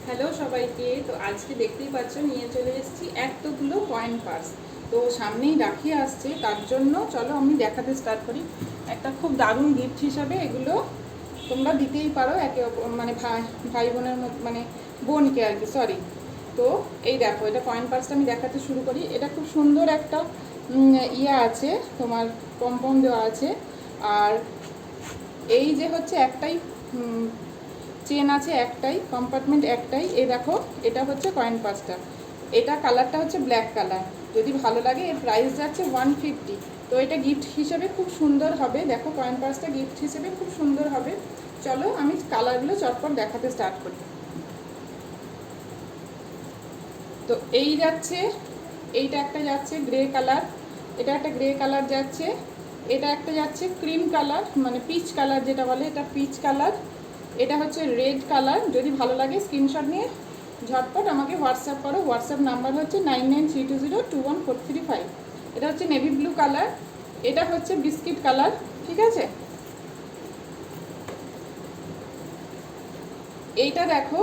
Hello সবাইকে। তো আজকে দেখতেই পাচ্ছ নিয়ে চলে এসেছি এতগুলো কয়েন পার্স। তো সামনেই রাখি আসছে, তার জন্য চলো আমি দেখাতে স্টার্ট করি। একটা খুব দারুণ গিফট হিসাবে এগুলো তোমরা দিতেই পারো একে মানে ভাই বোনের মধ্যে, মানে বোনকে আর কি, সরি। তো এই দেখো, এটা কয়েন পার্সটা আমি দেখাতে শুরু করি। এটা খুব সুন্দর একটা ইয়ে আছে, তোমার পম্পম দেওয়া আছে। আর এই যে হচ্ছে একটাই চেন আছে, একটাই কম্পার্টমেন্ট, একটাই। এই দেখো, এটা হচ্ছে কয়েন পার্সটা। এটা কালারটা হচ্ছে ব্ল্যাক কালার। যদি ভালো লাগে, এর প্রাইস যাচ্ছে 150। তো এটা গিফট হিসেবে খুব সুন্দর হবে। দেখো, কয়েন পার্সটা গিফট হিসেবে খুব সুন্দর হবে। চলো আমি কালারগুলো চটপট দেখাতে স্টার্ট করি। তো এই যাচ্ছে, এইটা একটা যাচ্ছে গ্রে কালার, এটা একটা গ্রে কালার যাচ্ছে, এটা একটা যাচ্ছে ক্রিম কালার, মানে পিচ কালার যেটা বলে, এটা পিচ কালার। এটা হচ্ছে রেড কালার। যদি ভালো লাগে স্ক্রিনশট নিয়ে ঝটপট আমাকে হোয়াটসঅ্যাপ করো। হোয়াটসঅ্যাপ নাম্বার হচ্ছে 9932021435। এটা হচ্ছে নেভি ব্লু কালার, এটা হচ্ছে বিস্কিট কালার, ঠিক আছে। এইটা দেখো,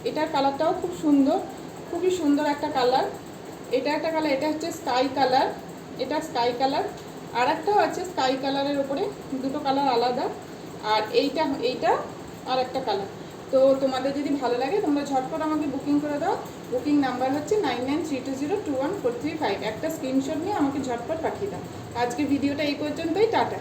এটার কালারটাও খুব সুন্দর, খুবই সুন্দর একটা কালার। এটা একটা কালার, এটা হচ্ছে স্কাই কালার, এটা স্কাই কালার। আর একটাও আছে স্কাই কালারের ওপরে, দুটো কালার আলাদা। আর এইটা আর একটা কালার। তো তোমাদের যদি ভালো লাগে তোমরা ঝটপট আমাকে বুকিং করে দাও। বুকিং নাম্বার হচ্ছে 9932021435। একটা স্ক্রিনশট নিয়ে আমাকে ঝটপট পাঠিয়ে দাও। আজকে ভিডিওটা এই পর্যন্তই, টাটা।